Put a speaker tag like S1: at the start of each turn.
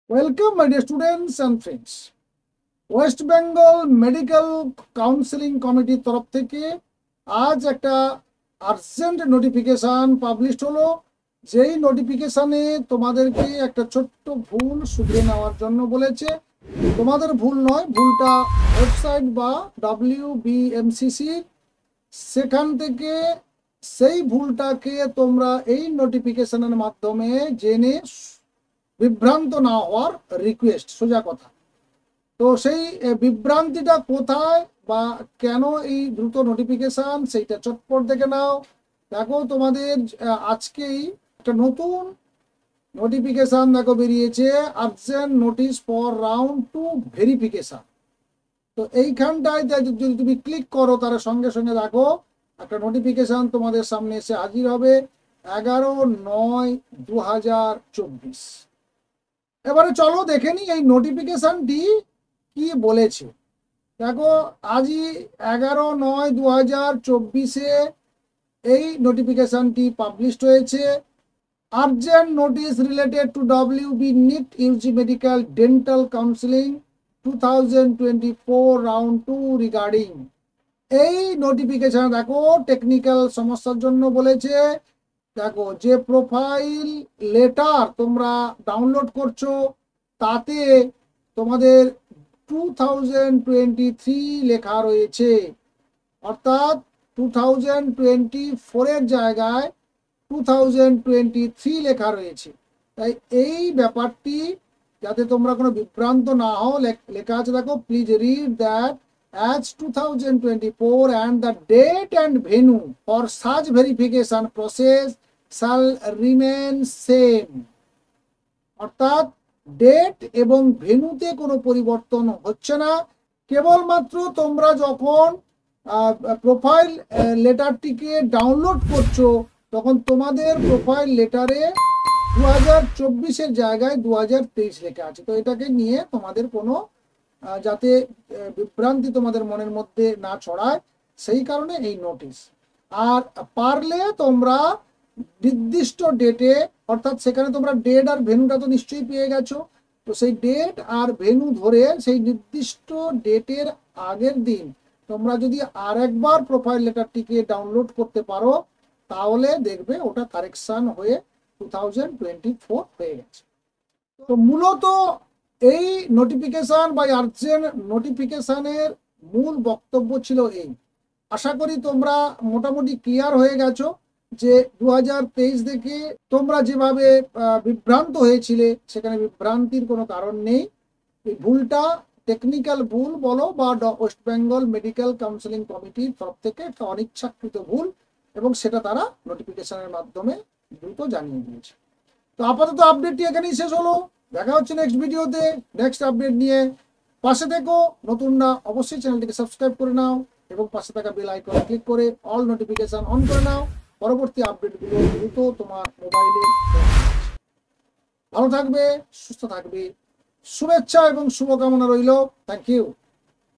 S1: Welcome, my dear students and friends. West Bengal medical counselling কমিটির তরফ থেকে আজ একটা আর্জেন্ট নোটিফিকেশন পাবলিশড হলো, যেই নোটিফিকেশনে তোমাদেরকে একটা ছোট্ট ভুল শুধরে নেওয়ার জন্য বলেছে। তোমাদের ভুল নয়, ভুলটা ওয়েবসাইট বা WBMCC, সেখান থেকে সেই ভুলটাকে তোমরা এই নোটিফিকেশনের মাধ্যমে জেনে বিভ্রান্ত না হওয়ার রিকোয়েস্ট, সোজা কথা। তো সেই বিভ্রান্তিটা কোথায় বা কেন এই দ্রুত নোটিফিকেশন, সেইটা চটপট দেখে নাও। দেখো তোমাদের আজকেই একটা নতুন নোটিফিকেশন দেখো বেরিয়েছে, urgent notice for round 2 verification. তো এইখানটায় যদি তুমি ক্লিক করো তার সঙ্গে সঙ্গে দেখো একটা নোটিফিকেশন তোমাদের সামনে এসে হাজির হবে 11/9/2024। এবারে চলো দেখে নি এই নোটিফিকেশনটি কি বলেছে। দেখো আজই 11/9/2024 এই নোটিফিকেশনটি পাবলিশড হয়েছে। Urgent notice related to WB NEET UG medical dental counselling 2024 round 2 regarding. এই নোটিফিকেশন দেখো টেকনিক্যাল সমস্যার জন্য বলেছে। দেখো যে প্রোফাইল লেটার তোমরা ডাউনলোড করছো তাতে তোমাদের 2023 লেখা রয়েছে, অর্থাৎ 2024 এর জায়গায় 2023 লেখা রয়েছে। তাই এই ব্যাপারটি যাতে তোমরা কোনো বিভ্রান্ত না হও, লেখা আছে দেখো, please read that as 2024 and the date and venue for such verification process shall remain same। অর্থাৎ ডেট এবং ভেন্যুতে কোনো পরিবর্তন হচ্ছে না। কেবলমাত্র তোমরা যখন প্রোফাইল লেটারটিকে ডাউনলোড করছো তখন তোমাদের প্রোফাইল লেটারে 2024 জায়গায় 2023 লেখা আছে। তো এটাকে নিয়ে তোমাদের কোনো যাতে বিভ্রান্তি তোমাদের মনের মধ্যে না ছড়ায়, সেই কারণে এই নোটিশ। আর পারলে তোমরা নির্দিষ্ট ডেটে, অর্থাৎ সেখানে তোমরা ডেট আর ভেন্যুটা তো নিশ্চয়ই পেয়ে গেছো, তো সেই ডেট আর ভেন্যু ধরে সেই নির্দিষ্ট ডেটের আগের দিন তোমরা যদি আর একবার প্রোফাইল লেটারটিকে ডাউনলোড করতে পারো তাহলে দেখবে ওটা কারেকশন হয়ে 2024 হয়ে গেছে। তো মূলত এই নোটিফিকেশন বা আর্জেন্ট নোটিফিকেশনের মূল বক্তব্য ছিল এই। আশা করি তোমরা মোটামুটি ক্লিয়ার হয়ে গেছো যে 2023 থেকে তোমরা যেভাবে বিভ্রান্ত হয়েছিলে সেখানে বিভ্রান্তির কোনো কারণ নেই। এই ভুলটা টেকনিক্যাল ভুল বলো বা ওয়েস্ট বেঙ্গল মেডিকেল কাউন্সিলিং কমিটির তরফ থেকে একটা অনিচ্ছাকৃত ভুল, এবং সেটা তারা নোটিফিকেশনের মাধ্যমে দ্রুত জানিয়ে দিয়েছে। তো আপাতত আপডেটটি এখানেই শেষ হলো। দেখা হচ্ছে নেক্সট ভিডিওতে নেক্সট আপডেট নিয়ে। পাশে থেকো, নতুন না অবশ্যই চ্যানেলটিকে সাবস্ক্রাইব করে নাও এবং পাশে থাকা বেল আইকনে ক্লিক করে অল নোটিফিকেশন অন করে নাও। পরবর্তী আপডেটগুলো দ্রুত তোমার মোবাইলে। ভালো থাকবে, সুস্থ থাকবে, শুভেচ্ছা এবং শুভকামনা রইল। Thank you.